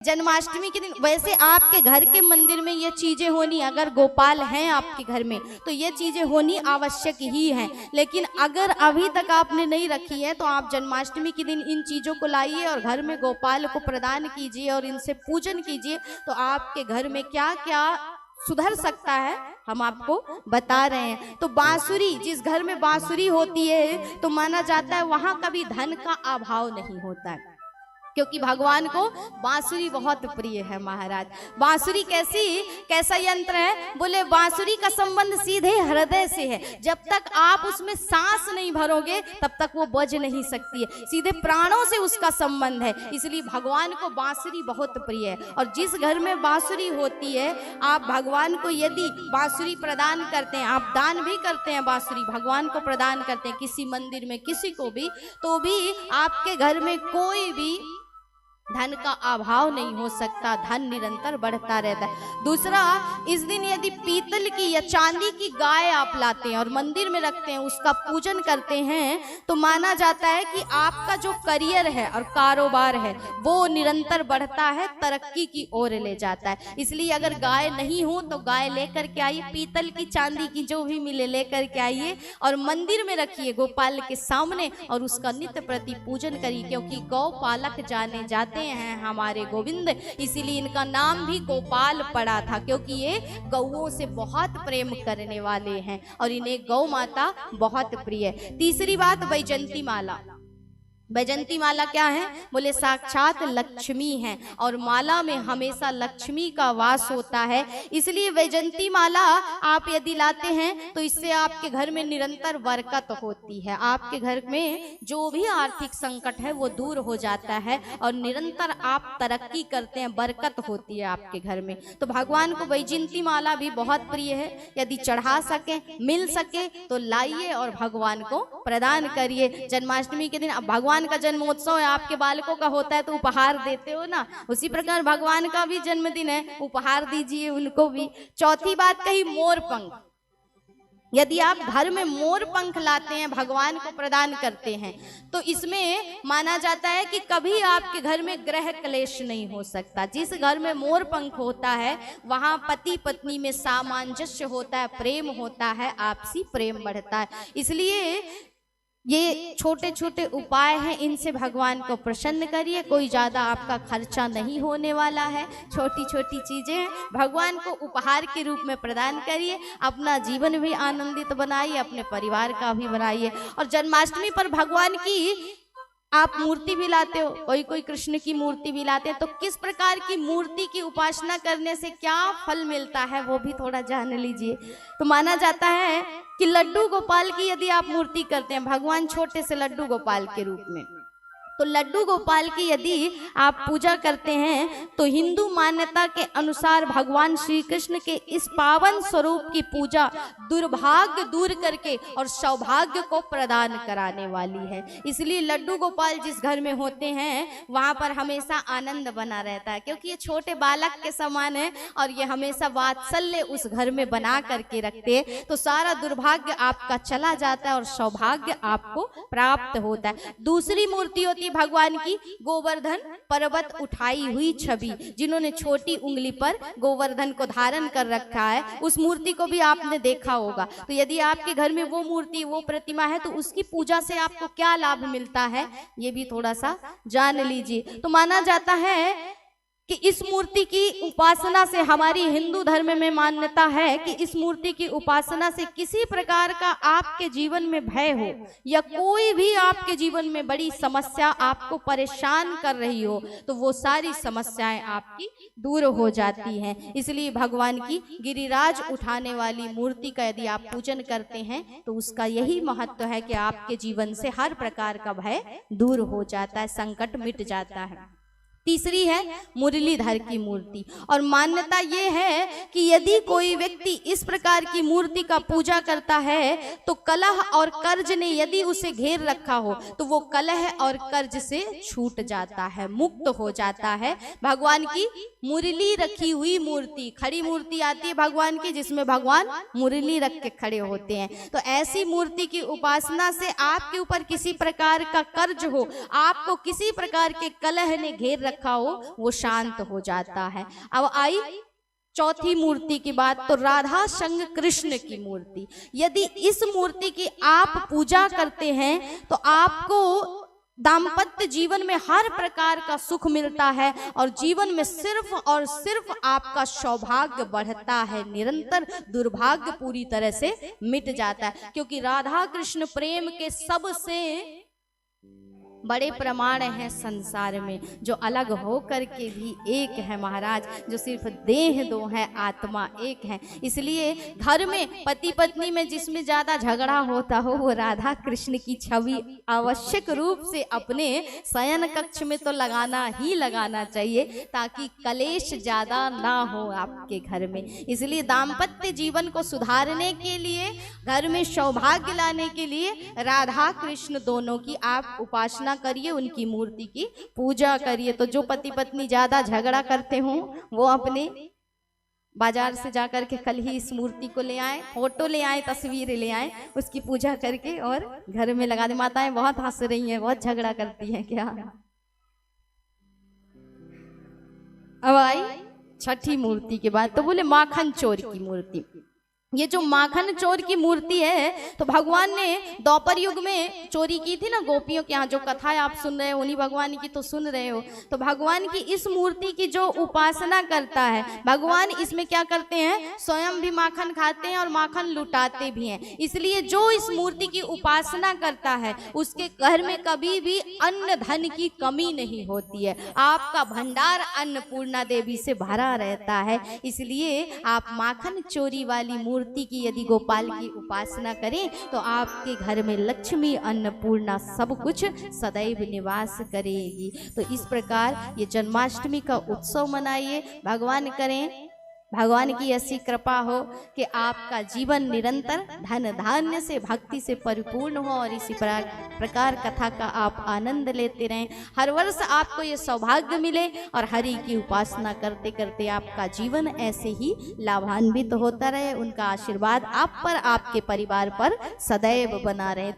जन्माष्टमी के दिन वैसे आपके घर के मंदिर में ये चीजें होनी, अगर गोपाल हैं आपके घर में तो ये चीजें होनी आवश्यक ही हैं। लेकिन अगर अभी तक आपने नहीं रखी है तो आप जन्माष्टमी के दिन इन चीजों को लाइए और घर में गोपाल को प्रदान कीजिए और इनसे पूजन कीजिए, तो आपके घर में क्या क्या सुधर सकता है हम आपको बता रहे हैं। तो बांसुरी, जिस घर में बांसुरी होती है तो माना जाता है वहां कभी धन का अभाव नहीं होता है, क्योंकि भगवान को बांसुरी बहुत प्रिय है। महाराज बांसुरी कैसा यंत्र है? बोले बांसुरी का संबंध सीधे हृदय से है। जब तक आप उसमें सांस नहीं भरोगे तब तक वो बज नहीं सकती है, सीधे प्राणों से उसका संबंध है। इसलिए भगवान को बांसुरी बहुत प्रिय है। और जिस घर में बांसुरी होती है, आप भगवान को यदि बांसुरी प्रदान करते हैं, आप दान भी करते हैं, बांसुरी भगवान को प्रदान करते हैं किसी मंदिर में किसी को भी, तो भी आपके घर में कोई भी धन का अभाव नहीं हो सकता, धन निरंतर बढ़ता रहता है। दूसरा, इस दिन यदि पीतल की या चांदी की गाय आप लाते हैं और मंदिर में रखते हैं, उसका पूजन करते हैं, तो माना जाता है कि आपका जो करियर है और कारोबार है वो निरंतर बढ़ता है, तरक्की की ओर ले जाता है। इसलिए अगर गाय नहीं हो तो गाय लेकर के आइए, पीतल की चांदी की जो भी मिले लेकर के आइए और मंदिर में रखिए गोपाल के सामने और उसका नित्य प्रति पूजन करिए, क्योंकि गौ पालक जाने जाते हैं हमारे गोविंद, इसीलिए इनका नाम भी गोपाल पड़ा था, क्योंकि ये गौओं से बहुत प्रेम करने वाले हैं और इन्हें गौ माता बहुत प्रिय है। तीसरी बात, वैजंती माला। वैजंती माला क्या है? बोले साक्षात लक्ष्मी है और माला में हमेशा लक्ष्मी का वास होता है। इसलिए वैजंती माला आप यदि लाते हैं तो इससे आपके घर में निरंतर बरकत होती है, आपके घर में जो भी आर्थिक संकट है वो दूर हो जाता है और निरंतर आप तरक्की करते हैं, बरकत होती है आपके घर में। तो भगवान को वैजंती माला भी बहुत प्रिय है। यदि चढ़ा सके, मिल सके तो लाइए और भगवान को प्रदान करिए। जन्माष्टमी के दिन अब भगवान का जन्मोत्सव है, आपके बालकों का होता है तो उपहार देते हो ना, उसी प्रकार भगवान का भी जन्मदिन है, उपहार दीजिए उनको भी। चौथी बात कही, मोर पंख। यदि आप घर में मोर पंख लाते हैं, भगवान को प्रदान करते हैं, तो इसमें माना जाता है कि कभी आपके घर में ग्रह क्लेश नहीं हो सकता। जिस घर में मोर पंख होता है वहां पति पत्नी में सामंजस्य होता है, प्रेम होता है, आपसी प्रेम बढ़ता है। इसलिए ये छोटे छोटे उपाय हैं, इनसे भगवान को प्रसन्न करिए। कोई ज़्यादा आपका खर्चा नहीं होने वाला है, छोटी छोटी चीज़ें भगवान को उपहार के रूप में प्रदान करिए, अपना जीवन भी आनंदित बनाइए, अपने परिवार का भी बनाइए। और जन्माष्टमी पर भगवान की आप मूर्ति भी लाते हो, कोई कोई कृष्ण की मूर्ति भी लाते हैं, तो किस प्रकार की मूर्ति की उपासना करने से क्या फल मिलता है वो भी थोड़ा जान लीजिए। तो माना जाता है कि लड्डू गोपाल की यदि आप मूर्ति करते हैं, भगवान छोटे से लड्डू गोपाल के रूप में, तो लड्डू गोपाल की यदि आप पूजा करते हैं तो हिंदू मान्यता के अनुसार भगवान श्री कृष्ण के इस पावन स्वरूप की पूजा दुर्भाग्य दूर करके और सौभाग्य को प्रदान कराने वाली है। इसलिए लड्डू गोपाल जिस घर में होते हैं वहां पर हमेशा आनंद बना रहता है, क्योंकि ये छोटे बालक के समान है और ये हमेशा वात्सल्य उस घर में बना करके रखते हैं, तो सारा दुर्भाग्य आपका चला जाता है और सौभाग्य आपको प्राप्त होता है। दूसरी मूर्ति होती है भगवान की गोवर्धन पर्वत उठाई हुई छवि, जिन्होंने छोटी उंगली पर गोवर्धन को धारण कर रखा है, उस मूर्ति को भी आपने देखा होगा। तो यदि आपके घर में वो मूर्ति, वो प्रतिमा है, तो उसकी पूजा से आपको क्या लाभ मिलता है ये भी थोड़ा सा जान लीजिए। तो माना जाता है कि इस मूर्ति की उपासना से, हमारी हिंदू धर्म में मान्यता है कि इस मूर्ति की उपासना से किसी प्रकार का आपके जीवन में भय हो या कोई भी आपके जीवन में बड़ी समस्या आपको परेशान कर रही हो तो वो सारी समस्याएं आपकी दूर हो जाती हैं। इसलिए भगवान की गिरिराज उठाने वाली मूर्ति का यदि आप पूजन करते हैं तो उसका यही महत्व है कि आपके जीवन से हर प्रकार का भय दूर हो जाता है, संकट मिट जाता है। तीसरी है मुरलीधर की मूर्ति, और मान्यता ये है कि यदि कोई व्यक्ति इस प्रकार की मूर्ति का पूजा करता है तो कलह और कर्ज ने यदि उसे घेर रखा हो तो वो कलह और कर्ज से छूट जाता है, मुक्त हो जाता है। भगवान की मुरली रखी हुई मूर्ति, खड़ी मूर्ति आती है भगवान की जिसमें भगवान मुरली रख के खड़े होते हैं, तो ऐसी मूर्ति की उपासना से आपके ऊपर किसी प्रकार का कर्ज हो, आपको किसी प्रकार के कलह ने घेर रखा हो वो शांत हो जाता है। अब आई चौथी मूर्ति की बात, तो राधा संग कृष्ण की मूर्ति। यदि इस मूर्ति की आप पूजा करते हैं तो आपको दाम्पत्य जीवन में हर प्रकार का सुख मिलता है और जीवन में सिर्फ और सिर्फ आपका सौभाग्य बढ़ता है, निरंतर दुर्भाग्य पूरी तरह से मिट जाता है। क्योंकि राधा कृष्ण प्रेम के सबसे बड़े प्रमाण हैं संसार में, जो अलग हो करके भी एक है महाराज, जो सिर्फ देह दो है आत्मा एक है। इसलिए घर में पति पत्नी में जिसमें ज्यादा झगड़ा होता हो वो राधा कृष्ण की छवि आवश्यक रूप से अपने शयन कक्ष में तो लगाना ही लगाना चाहिए, ताकि कलेश ज्यादा ना हो आपके घर में। इसलिए दाम्पत्य जीवन को सुधारने के लिए, घर में सौभाग्य लाने के लिए राधा कृष्ण दोनों की आप उपासना करिए, उनकी मूर्ति की पूजा करिए। तो जो पति पत्नी ज्यादा झगड़ा करते हो वो अपने बाजार से जाकर के कल ही इस मूर्ति को ले आए, फोटो ले आए, तस्वीर ले आए, उसकी पूजा करके और घर में लगा दे। माताएं बहुत हंस रही हैं, बहुत झगड़ा करती हैं क्या। अब आई छठी मूर्ति के बाद, तो बोले माखन चोर की मूर्ति। ये जो माखन चोर की मूर्ति है, तो भगवान ने द्वापर युग में चोरी की थी ना गोपियों के यहाँ, जो कथाएं आप सुन रहे हो उन्हीं भगवान की तो सुन रहे हो। तो भगवान की इस मूर्ति की जो उपासना करता है, भगवान इसमें क्या करते हैं, स्वयं भी माखन खाते हैं और माखन लुटाते भी हैं। इसलिए जो इस मूर्ति की उपासना करता है उसके घर में कभी भी अन्न धन की कमी नहीं होती है, आपका भंडार अन्नपूर्णा देवी से भरा रहता है। इसलिए आप माखन चोरी वाली मूर्ति की यदि गोपाल की उपासना करें तो आपके घर में लक्ष्मी अन्नपूर्णा सब कुछ सदैव निवास करेगी। तो इस प्रकार ये जन्माष्टमी का उत्सव मनाइए। भगवान करें, भगवान की ऐसी कृपा हो कि आपका जीवन निरंतर धन धान्य से, भक्ति से परिपूर्ण हो और इसी प्रकार कथा का आप आनंद लेते रहें। हर वर्ष आपको ये सौभाग्य मिले और हरि की उपासना करते करते आपका जीवन ऐसे ही लाभान्वित होता रहे। उनका आशीर्वाद आप पर, आपके परिवार पर सदैव बना रहे।